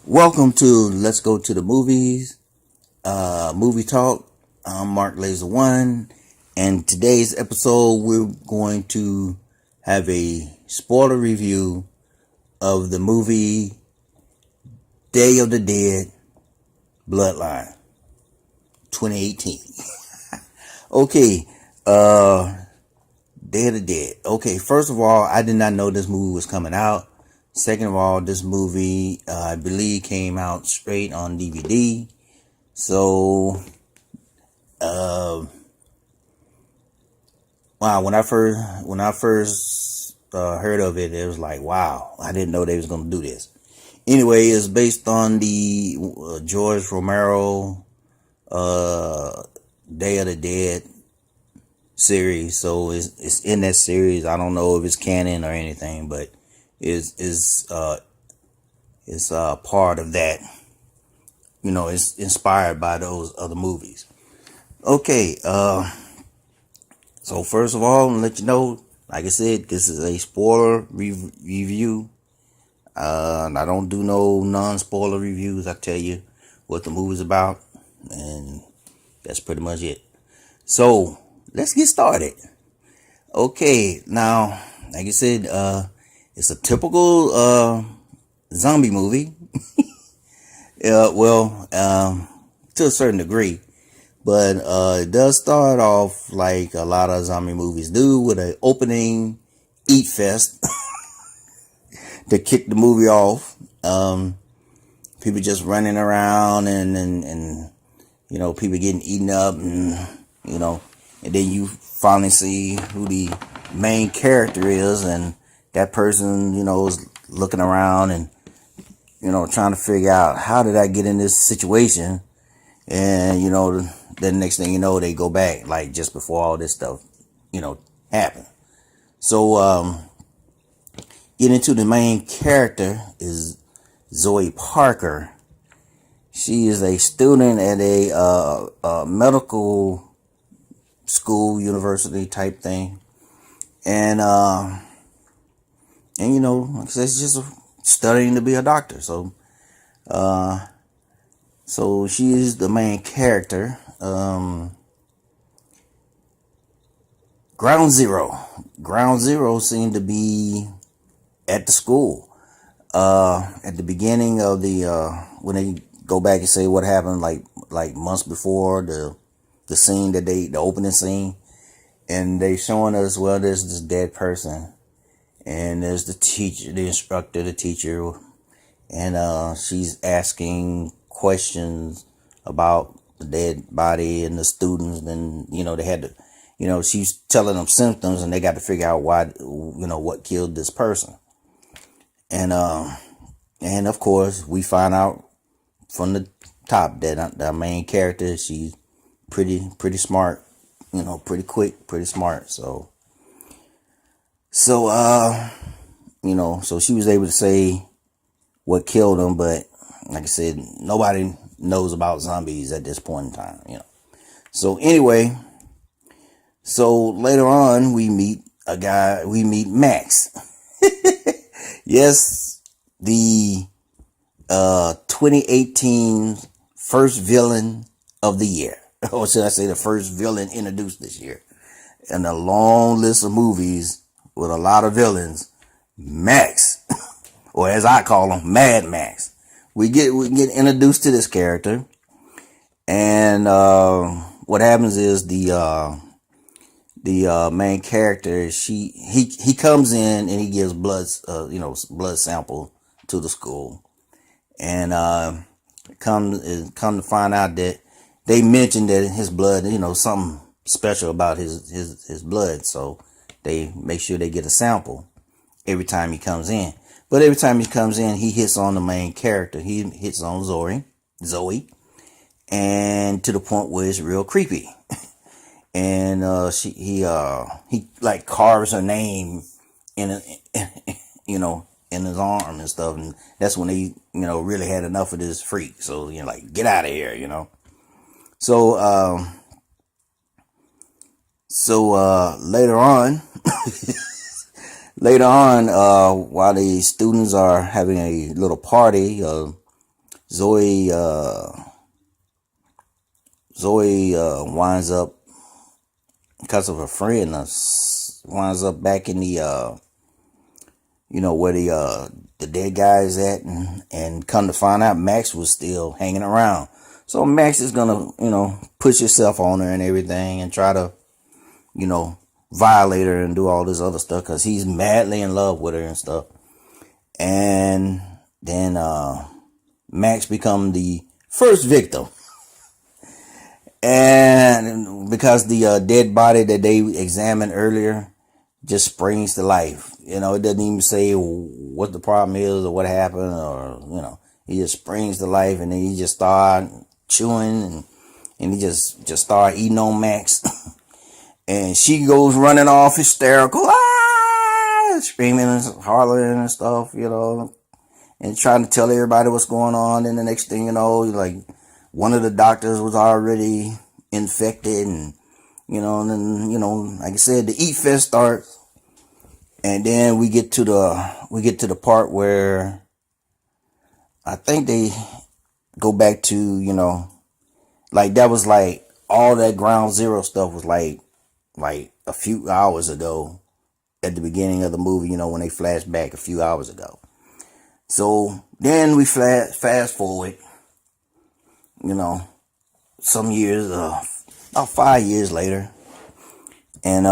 Welcome to Let's Go to the Movies, Movie Talk. I'm Mark Laser One, and today's episode we're going to have a spoiler review of the movie Day of the Dead, Bloodline, 2018. Okay, Day of the Dead. Okay, first of all, I did not know this movie was coming out. Second of all, this movie, I believe, came out straight on DVD. So, wow, when I first heard of it, it was like, wow, I didn't know they was gonna do this. Anyway, it's based on the George Romero Day of the Dead series. So it's in that series. I don't know if it's canon or anything, but is part of that. You know, it's inspired by those other movies. Okay, so first of all, I'll let you know, like I said, this is a spoiler review. I don't do no non-spoiler reviews. I tell you what the movie's about, and that's pretty much it. So let's get started. Okay, now, like I said, it's a typical zombie movie. To a certain degree, but it does start off like a lot of zombie movies do, with an opening eat fest to kick the movie off. People just running around and you know, people getting eaten up, and you know, and then you finally see who the main character is, and that person, you know, is looking around and, you know, trying to figure out, how did I get in this situation? And, you know, the next thing you know, they go back, like, just before all this stuff, you know, happened. So, getting to the main character is Zoe Parker. She is a student at a medical school, university type thing. And you know, like I said, she's just studying to be a doctor. So, so she is the main character. Ground Zero seemed to be at the school. At the beginning of the, when they go back and say what happened, like months before the scene the opening scene, and they showing us, well, there's this dead person, and there's the teacher, the instructor, the teacher, and she's asking questions about the dead body and the students. And, you know, they had to, you know, she's telling them symptoms, and they got to figure out why, you know, what killed this person. And of course, we find out from the top that the main character, she's pretty smart, you know, pretty quick, pretty smart. So, you know, so she was able to say what killed him, but like I said, nobody knows about zombies at this point in time, you know. So anyway, so later on we meet Max. Yes, the 2018 first villain of the year. Or should I say the first villain introduced this year. And a long list of movies with a lot of villains, Max, or as I call him, Mad Max. We get introduced to this character, and what happens is the main character, he comes in and he gives blood sample to the school, and come to find out that they mentioned that his blood, you know, something special about his blood, so they make sure they get a sample every time he comes in. But every time he comes in, he hits on the main character. He hits on Zoe, and to the point where it's real creepy. And he like carves her name in you know, in his arm and stuff. And that's when he, you know, really had enough of this freak. So, you know, like, get out of here, you know. So later on, while the students are having a little party, Zoe, winds up, because of a friend, winds up back in the, where the dead guy is at, and come to find out Max was still hanging around. So Max is gonna, push himself on her and everything and try to, violate her and do all this other stuff because he's madly in love with her and stuff. And then Max become the first victim. And because the dead body that they examined earlier just springs to life. It doesn't even say what the problem is or what happened, or, he just springs to life, and then he just start chewing, and he just start eating on Max. And she goes running off hysterical, screaming and hollering and stuff, and trying to tell everybody what's going on. And the next thing you know, like, one of the doctors was already infected, and, and then, like I said, the eat fest starts. And then we get to the part where I think they go back to, like, that was like all that ground zero stuff was like a few hours ago at the beginning of the movie, when they flash back a few hours ago. So then we fast forward, some years, about 5 years later. And,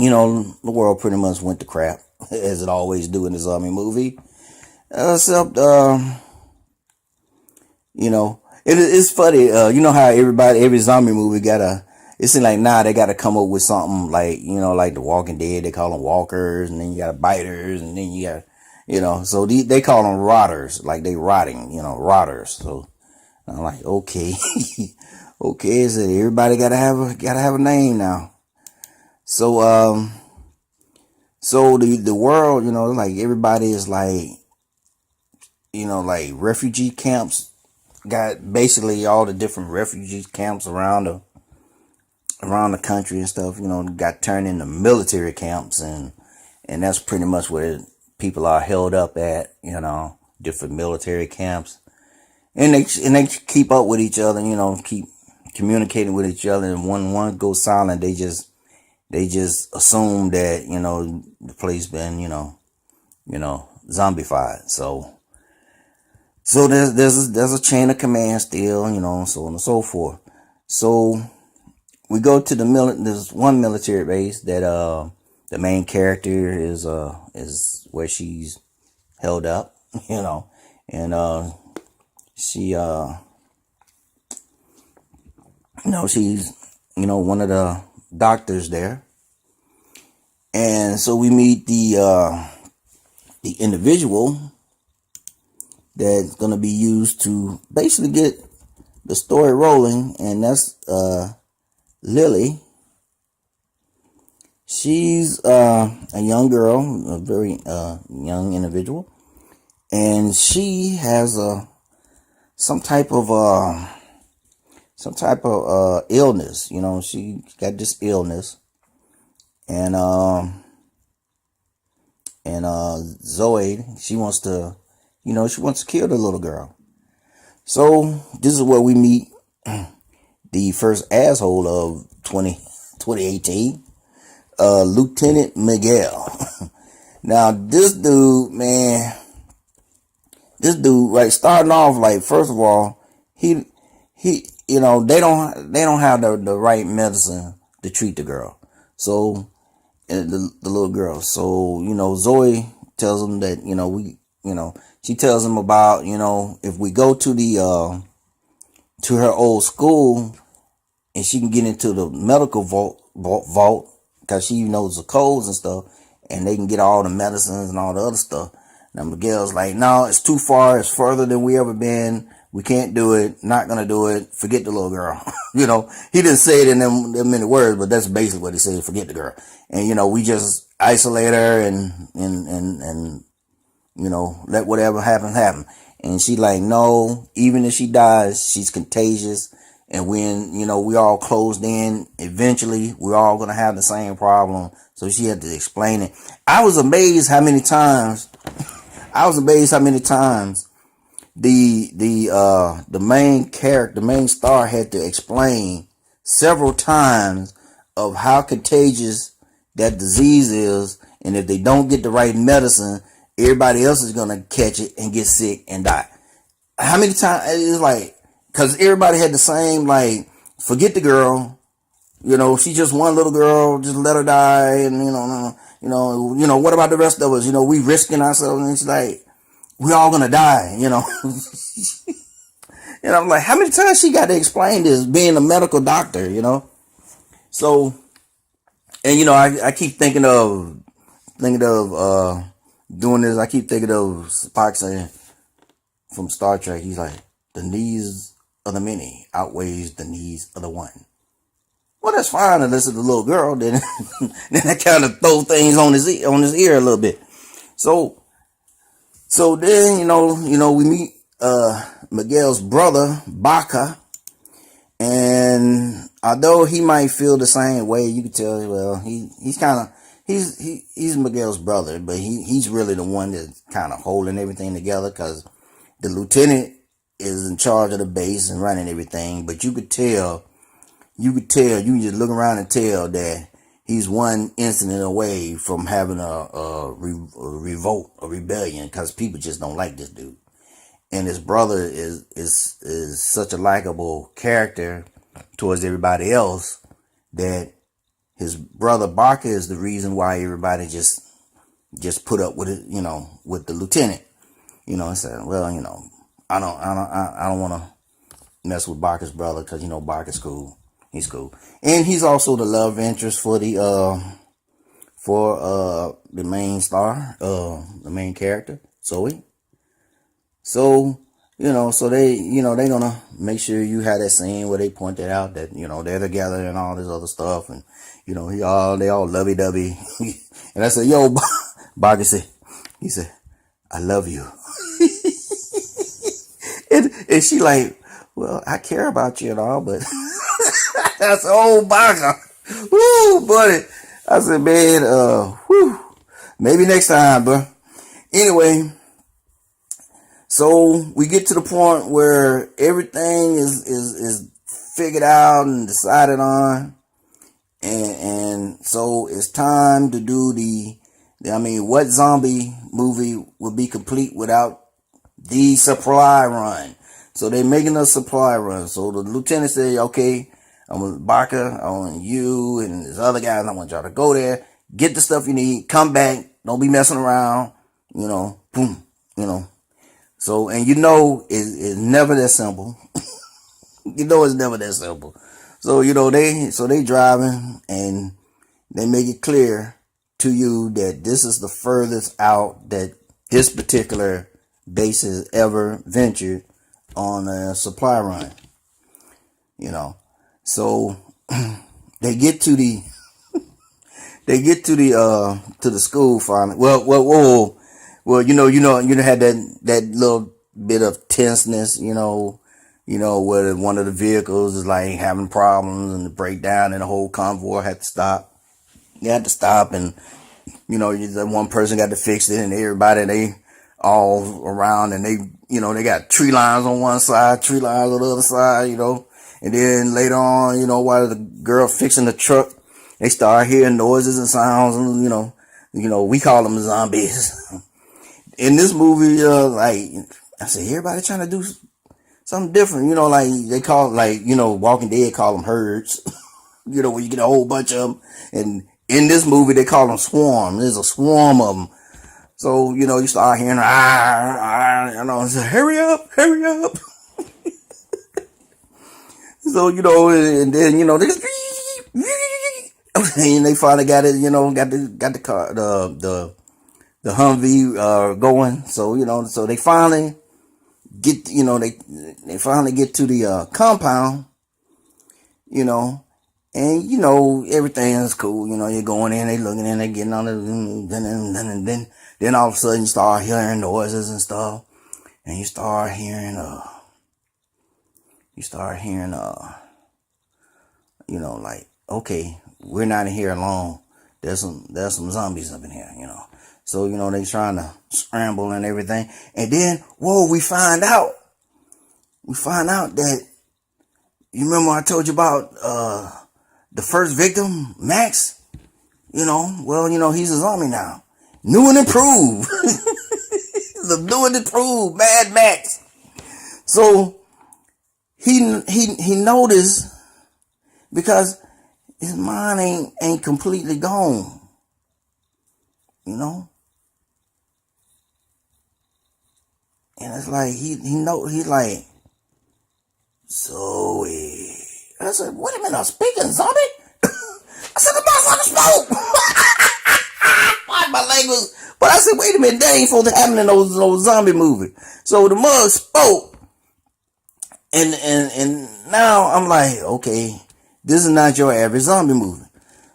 the world pretty much went to crap, as it always do in the zombie movie. Except, it's funny, how every zombie movie it seems like now they gotta come up with something like, like The Walking Dead, they call them walkers, and then you got biters, and then you got, so they call them rotters, like they rotting, rotters. So I'm like, okay, okay, so everybody gotta have a name now. So, so the world, like everybody is like, like refugee camps, got basically all the different refugee camps around the country and stuff, got turned into military camps, and that's pretty much where people are held up at, different military camps, and they keep up with each other, keep communicating with each other, and when one goes silent, they just assume that, the place been, zombified. So there's a chain of command still, so on and so forth. So we go to there's one military base that, the main character is where she's held up, and, she, she's, one of the doctors there. And so we meet the individual that's going to be used to basically get the story rolling, and that's Lily. She's a young girl, a very young individual, and she has some type of illness. She got this illness, and Zoe, she wants to kill the little girl. So this is where we meet the first asshole of 2018, Lieutenant Miguel. Now this dude, man, right, starting off, like, first of all, he they don't have the right medicine to treat the girl. So the little girl. So, Zoe tells him that, she tells him about, if we go to to her old school, and she can get into the medical vault, because she knows the codes and stuff, and they can get all the medicines and all the other stuff. Now Miguel's like, no, it's too far. It's further than we ever been. We can't do it. Not gonna do it. Forget the little girl. He didn't say it in them many words, but that's basically what he said. Forget the girl. And, we just isolate her and let whatever happen. And she like, no, even if she dies, she's contagious. And when, we all closed in, eventually we're all going to have the same problem. So she had to explain it. I was amazed how many times the main character, the main star, had to explain several times of how contagious that disease is, and if they don't get the right medicine, everybody else is gonna catch it and get sick and die. How many times? It's like, because everybody had the same, like, forget the girl, she's just one little girl, just let her die, and what about the rest of us? We risking ourselves, and it's like, we all gonna die, And I'm like, how many times she got to explain this, being a medical doctor, So, and I keep thinking of doing this. I keep thinking of Spock saying from Star Trek, he's like, the needs of the many outweighs the needs of the one. Well, that's fine unless it's a little girl. Then that kind of throw things on his ear a little bit. So then we meet Miguel's brother Baca, and although he might feel the same way, you can tell. Well, he's Miguel's brother, but he's really the one that's kind of holding everything together, because the lieutenant is in charge of the base and running everything. But you could just look around and tell that he's one incident away from having a revolt, a rebellion, because people just don't like this dude. And his brother is such a likable character towards everybody else that his brother Barker is the reason why everybody just put up with it, with the lieutenant. And said, well, I don't want to mess with Barker's brother, because Barker's cool. He's cool, and he's also the love interest for the main star, the main character, Zoe. So, so they're gonna make sure you have that scene where they pointed out that, they're together and all this other stuff, and, they all lovey-dovey. And I said, yo, Barker he said, I love you. and she like, well, I care about you and all, but that's old Barker. Woo, buddy. I said, man, maybe next time, bro. Anyway, so we get to the point where everything is figured out and decided on, and so it's time to do what zombie movie would be complete without the supply run? So they're making a supply run. So the lieutenant said, okay, I'm with Barker, I want you and this other guys, I want y'all to go there, get the stuff you need, come back, don't be messing around, boom, So, and it's never that simple. It's never that simple. So, they driving, and they make it clear to you that this is the furthest out that this particular base has ever ventured on a supply run. So they get to the school finally. Well, had that little bit of tenseness, where one of the vehicles is like having problems and the breakdown, and the whole convoy had to stop. They had to stop, and that one person got to fix it, and everybody, they all around, and they got tree lines on one side, tree lines on the other side, and then later on, while the girl fixing the truck, they start hearing noises and sounds, and we call them zombies. In this movie, I said, everybody trying to do something different, they call, Walking Dead call them herds, where you get a whole bunch of them, and in this movie, they call them swarm. There's a swarm of them. So, you start hearing, so hurry up. So, and then, and they finally got it, got the car, the Humvee, going. So, so they finally get, they finally get to the, compound, and everything is cool. You're going in, they looking in, they getting on it, then all of a sudden you start hearing noises and stuff, and you start hearing, okay, we're not in here alone. There's some zombies up in here, So, they trying to scramble and everything. And then, whoa, we find out that, you remember I told you about, the first victim, Max? He's a zombie now. New and improved. The new and improved Mad Max. So, he noticed, because his mind ain't completely gone. And it's like, he's like, Zoe. I said, wait a minute, a speaking zombie? I said, the motherfucker spoke. Pardon my language. But I said, wait a minute, that ain't supposed to happen in those zombie movies. So the mug spoke. And now I'm like, okay, this is not your average zombie movie.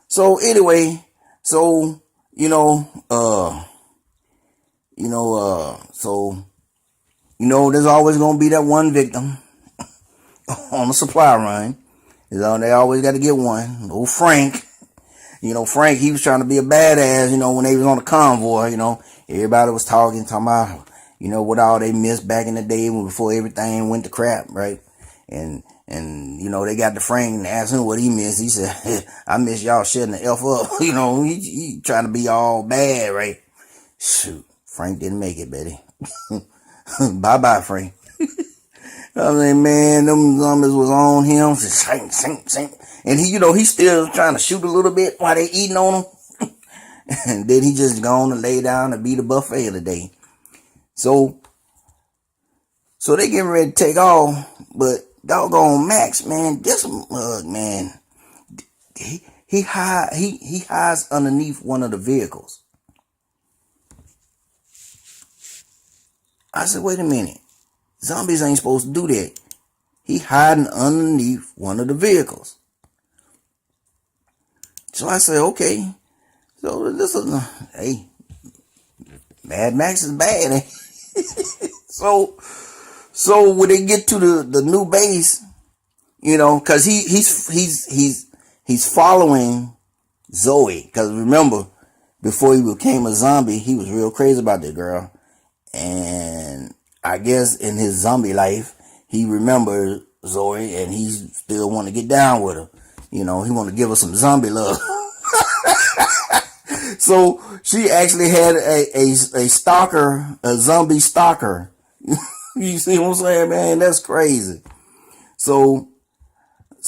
So anyway, so, there's always going to be that one victim on the supply run. They always got to get one. Old Frank. Frank, he was trying to be a badass, when they was on the convoy, everybody was talking about, what all they missed back in the day before everything went to crap, right? And they got to Frank and asked him what he missed. He said, I miss y'all shutting the F up. He trying to be all bad, right? Shoot, Frank didn't make it, Betty. Bye-bye, Frank. I mean, man, them zombies was on him. Sink. And he's still trying to shoot a little bit while they eating on him. And then he just gone to lay down and be the buffet of the day. So they getting ready to take off, but doggone Max, man, this mug, man, he hides underneath one of the vehicles. I said, wait a minute. Zombies ain't supposed to do that. He hiding underneath one of the vehicles. So I said, okay. So this is, hey, Mad Max is bad. Eh? So when they get to the new base, cause he's following Zoe. Cause remember, before he became a zombie, he was real crazy about that girl. And I guess in his zombie life, he remembered Zoe and he still want to get down with her. He want to give her some zombie love. So she actually had a stalker, a zombie stalker. You see what I'm saying, man? That's crazy. So,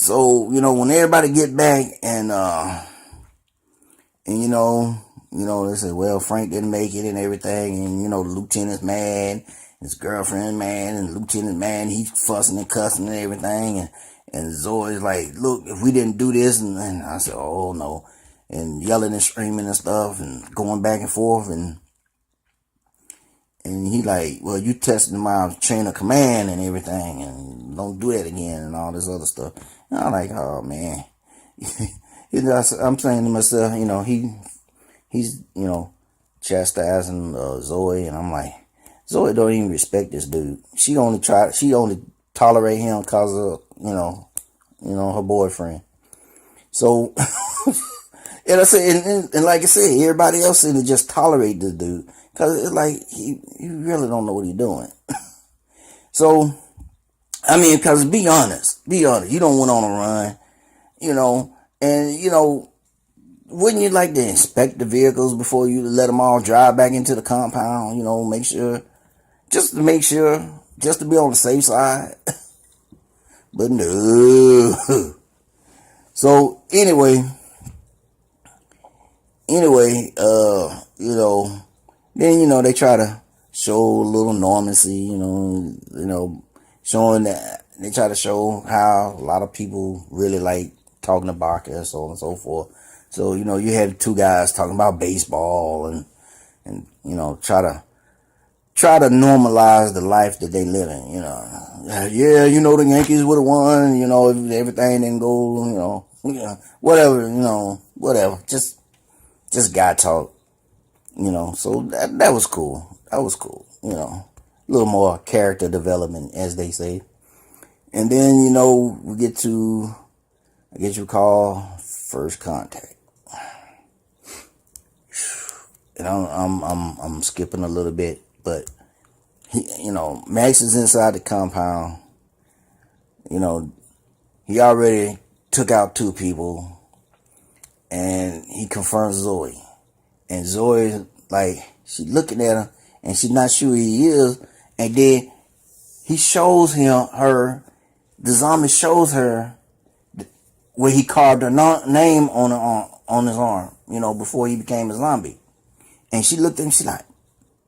when everybody get back and they say, well, Frank didn't make it and everything. And, the lieutenant's mad, his girlfriend mad, and the lieutenant mad, he's fussing and cussing and everything. And Zoe's like, look, if we didn't do this, and I said, oh no. And yelling and screaming and stuff and going back and forth. And he like, well, you testing my chain of command and everything, and don't do that again and all this other stuff. And I'm like, oh man. I'm saying to myself, he's, chastising Zoe, and I'm like, Zoe don't even respect this dude. She only tolerate him because of, her boyfriend. So, and I said, and like I said, everybody else seemed to just tolerate this dude. Cause it's like, he really don't know what he's doing. So, I mean, cause be honest, you don't went on a run, and wouldn't you like to inspect the vehicles before you let them all drive back into the compound, just to be on the safe side? But no. So anyway, then, they try to show a little normalcy, showing that they try to show how a lot of people really like talking about it and so on and so forth. So, you had two guys talking about baseball and try to normalize the life that they live in, Yeah, the Yankees would have won, if everything didn't go, whatever. Just guy talk. So that was cool. That was cool. A little more character development, as they say. And then, we get to, I guess you call, first contact. and I'm skipping a little bit, but Max is inside the compound. He already took out 2 people, and he confronts Zoe. And Zoe, like, she looking at him, and she's not sure who he is. And then he shows her, the zombie shows her where he carved her name on his arm, before he became a zombie. And she looked at him, she's like,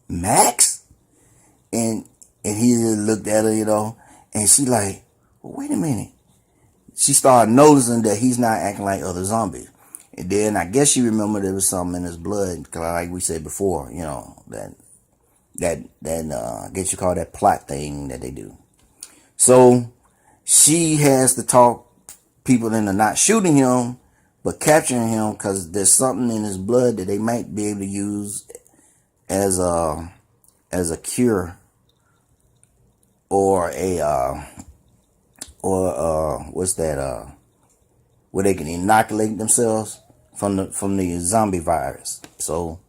Max? And he just looked at her, and she like, well, wait a minute. She started noticing that he's not acting like other zombies. And then I guess she remembered there was something in his blood, like we said before, that I guess you call that plot thing that they do. So she has to talk people into not shooting him, but capturing him, because there's something in his blood that they might be able to use as a cure, or what's that? Where they can inoculate themselves from the zombie virus. So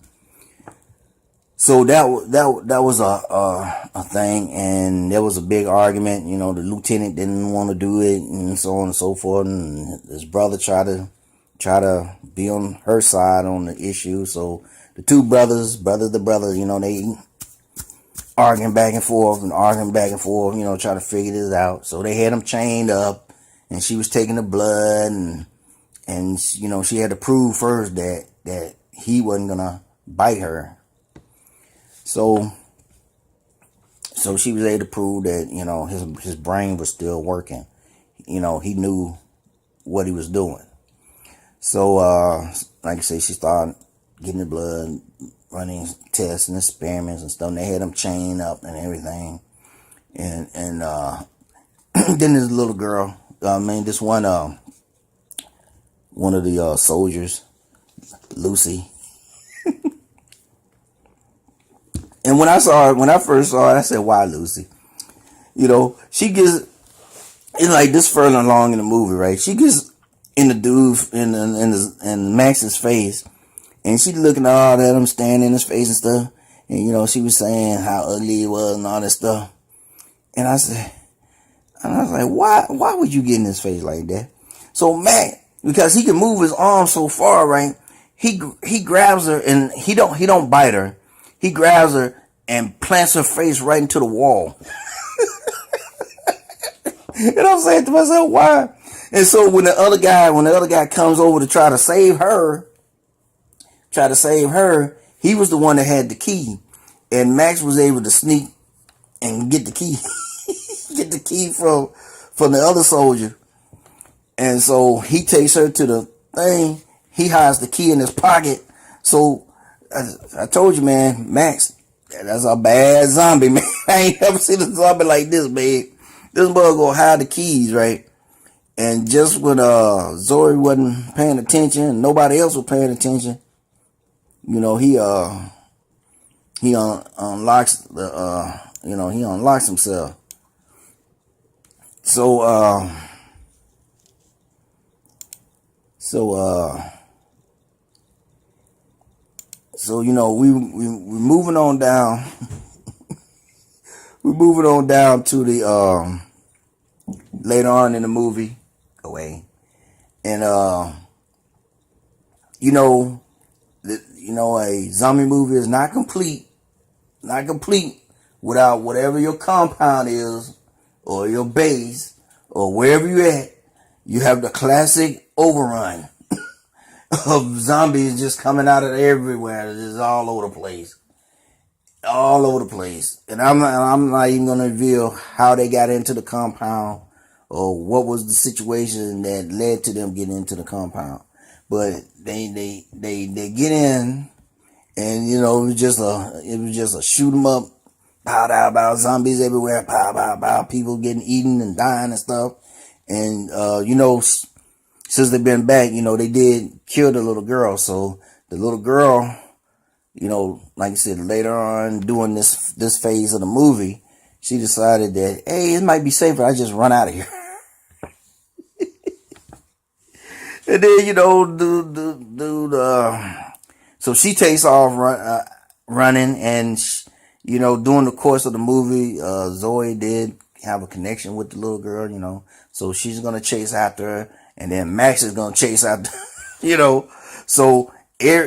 that was a thing, and there was a big argument. The lieutenant didn't want to do it, and so on and so forth. And his brother tried to be on her side on the issue. So the 2 brothers, they arguing back and forth, trying to figure this out. So they had him chained up, and she was taking the blood, and she had to prove first that he wasn't gonna bite her. So she was able to prove that, his brain was still working. He knew what he was doing. So, like I say, she started getting the blood, running tests and experiments and stuff. And they had him chained up and everything. And then this little girl, this one of the soldiers, Lucy. And when I first saw it, I said, why Lucy? She gets, it's like this further along in the movie, right? She gets in the dude, in Max's face, and she looking all at him, staring in his face and stuff. And, she was saying how ugly he was and all that stuff. And I was like, why would you get in his face like that? So Max, because he can move his arm so far, right? He grabs her, and he don't bite her. He grabs her and plants her face right into the wall. And I'm saying to myself, why? And so when the other guy comes over to try to save her, he was the one that had the key. And Max was able to sneak and get the key. Get the key from the other soldier. And so he takes her to the thing. He hides the key in his pocket. So I told you, man, Max, that's a bad zombie, man. I ain't never seen a zombie like this, man. This bug gonna hide the keys, right? And just when Zoe wasn't paying attention, nobody else was paying attention, he unlocks the he unlocks himself. So we moving on down. We're moving on down to the later on in the movie, and a zombie movie is not complete without whatever your compound is, or your base, or wherever you at. You have the classic overrun of zombies just coming out of everywhere. It's all over the place. And I'm not even going to reveal how they got into the compound, or what was the situation that led to them getting into the compound. But they get in, and it was just a shoot 'em up, pow, zombies everywhere, pow, people getting eaten and dying and stuff. And since they've been back, they did kill the little girl. So the little girl, like I said, later on doing this phase of the movie, she decided that, hey, it might be safer I just run out of here. And then, So she takes off running, and during the course of the movie, Zoe did have a connection with the little girl, so she's gonna chase after her, and then Max is gonna chase after, you know. So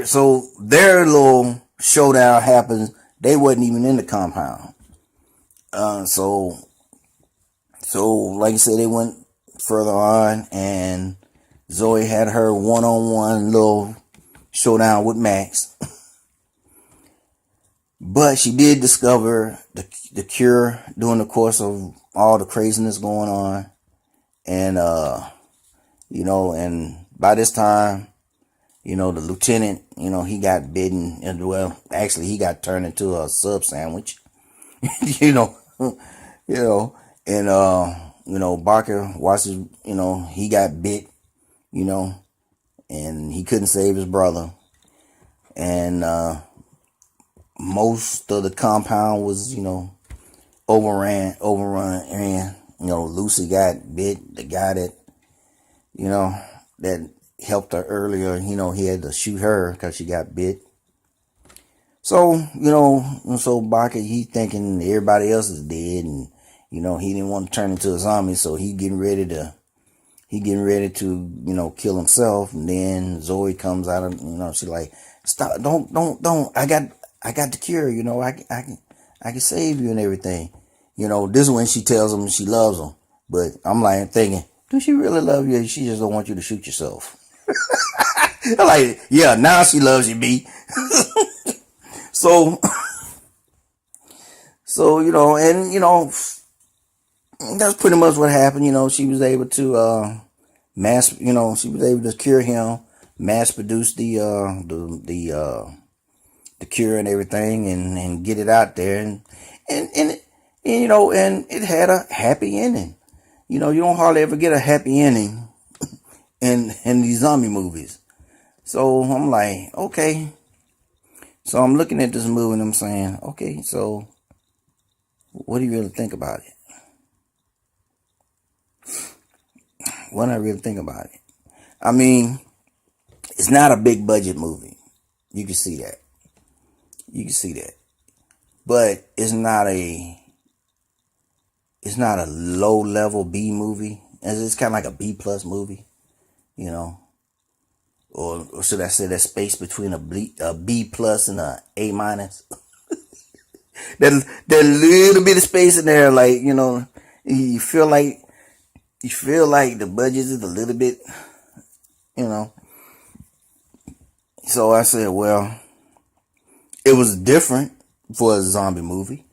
so their little showdown happens. They wasn't even in the compound. So like I said, they went further on, and Zoe had her one-on-one little showdown with Max. But she did discover the cure during the course of all the craziness going on. And, and by this time, the lieutenant, he got bitten. And, well, actually, he got turned into a sub sandwich, you know, and, Barker watches, he got bit, and he couldn't save his brother. And, most of the compound was, overrun. Lucy got bit. The guy that, that helped her earlier, he had to shoot her because she got bit. So, so Barker, he thinking everybody else is dead, and, he didn't want to turn into a zombie, so he getting ready to, kill himself. And then Zoe comes out of, she's like, stop, don't, I got the cure, I can save you and everything. This is when she tells him she loves him. But I'm like thinking, does she really love you? She just don't want you to shoot yourself. I'm like, yeah, now she loves you, B. So, that's pretty much what happened. She was able to, she was able to cure him, mass produce the cure and everything, and get it out there, and it had a happy ending. You don't hardly ever get a happy ending in these zombie movies. So I'm like, okay. So I'm looking at this movie and I'm saying, okay, so what do you really think about it? What do I really think about it? I mean, it's not a big budget movie. You can see that. But it's not a low level B movie. It's kind of like a B plus movie, or should I say that space between a B plus and a A minus. That little bit of space in there, like, you feel like the budget is a little bit, So I said, well, it was different for a zombie movie,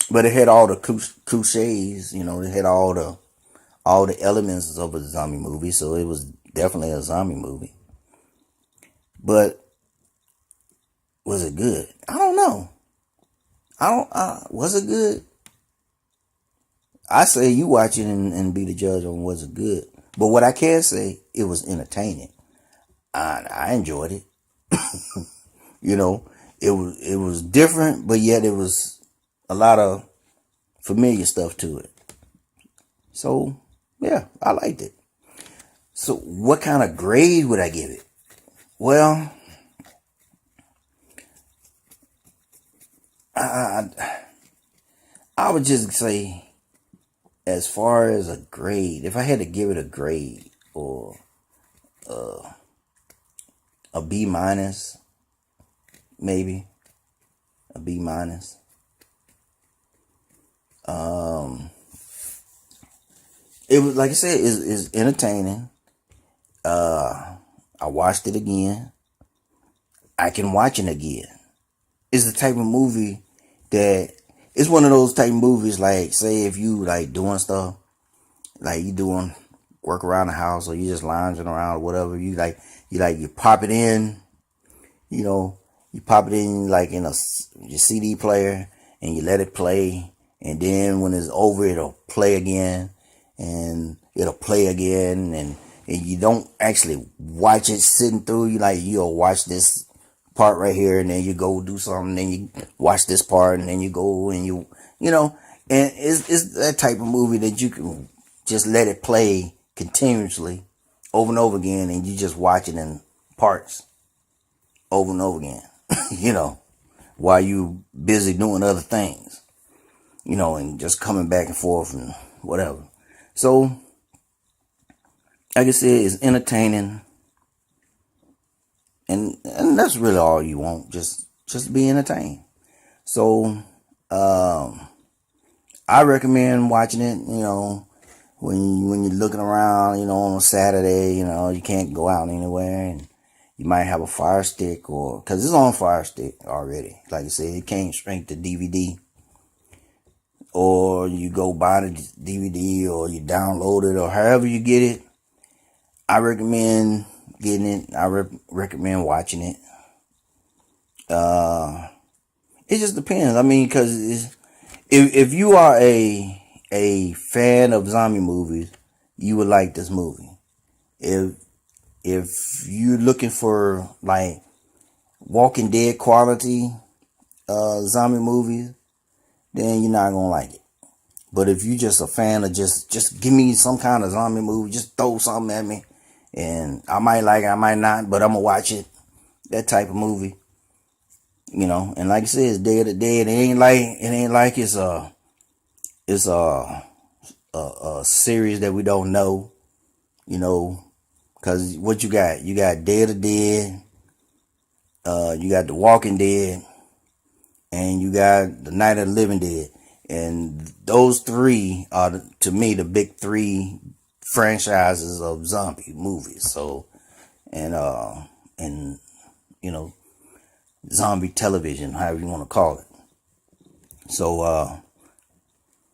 but it had all the cliches, it had all the elements of a zombie movie, so it was definitely a zombie movie. But was it good? I don't know. Was it good? I say you watch it and be the judge on was it good. But what I can say, it was entertaining. I enjoyed it. It was different, but yet it was a lot of familiar stuff to it. So, yeah, I liked it. So, what kind of grade would I give it? Well, I would just say, as far as a grade, if I had to give it a grade, or a B minus, maybe a B minus. It was, like I said, is entertaining. I watched it again. I can watch it again. It's the type of movie that it's one of those type of movies, like, say if you like doing stuff, like you doing work around the house, or you just lounging around or whatever, you pop it in, you pop it in like in your CD player, and you let it play, and then when it's over, it'll play again, and it'll play again, and you don't actually watch it sitting through. You'll watch this part right here, and then you go do something, then you watch this part, and then you go and and it's that type of movie that you can just let it play continuously over and over again, and you just watch it in parts. over and over again, you know, while you busy doing other things, you know, and just coming back and forth and whatever. So, like I said, it's entertaining, and that's really all you want, just be entertained. So, I recommend watching it, you know, when you're looking around, you know, on a Saturday, you know, you can't go out anywhere, and you might have a Fire Stick, or because it's on Fire Stick already. Like I said, it came straight to DVD, or you go buy the DVD, or you download it, or however you get it. I recommend getting it. I recommend watching it. It just depends. I mean, because if you are a fan of zombie movies, you would like this movie. If you're looking for like Walking Dead quality zombie movies, then you're not gonna like it. But if you're just a fan of just give me some kind of zombie movie, just throw something at me, and I might like it, I might not, but I'm gonna watch it. That type of movie, you know. And like I said, it's Day of the Dead. It ain't like it's a series that we don't know, you know. Because what you got Day of the Dead, you got The Walking Dead, and you got The Night of the Living Dead. And those three are, to me, the big three franchises of zombie movies. So, and you know, zombie television, however you want to call it. So,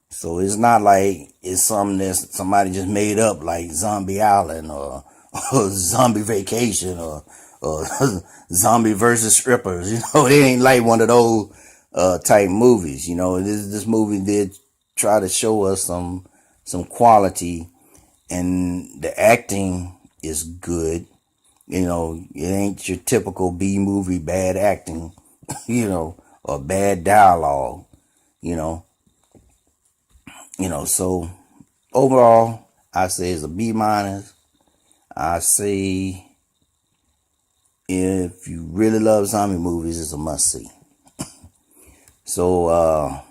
so it's not like it's something that somebody just made up, like Zombie Island, or Zombie Vacation, or Zombie versus Strippers. You know, it ain't like one of those type movies. You know, this movie did try to show us some quality, and the acting is good. You know, it ain't your typical B movie bad acting, you know, or bad dialogue. You know, so overall, I say it's a B minus. I say if you really love zombie movies, it's a must see. So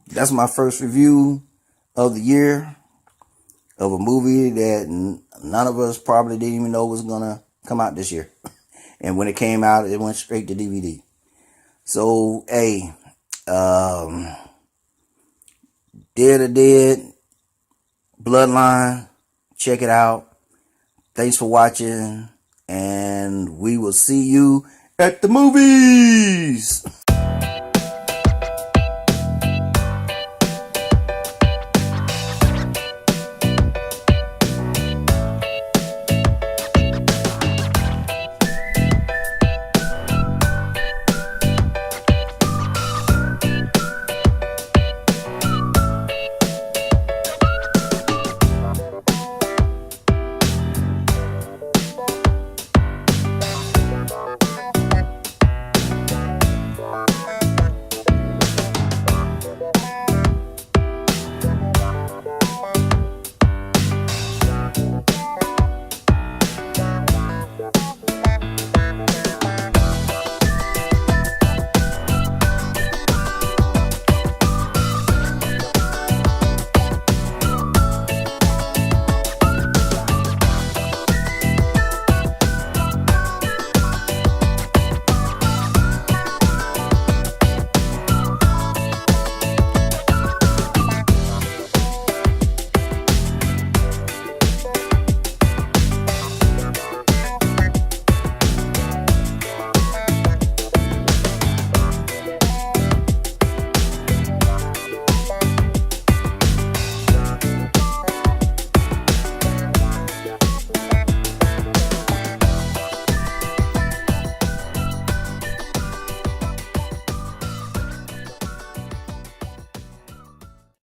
that's my first review of the year of a movie that none of us probably didn't even know was gonna come out this year. And when it came out, it went straight to DVD. So, hey, Day of the Dead, Bloodline, check it out. Thanks for watching, and we will see you at the movies.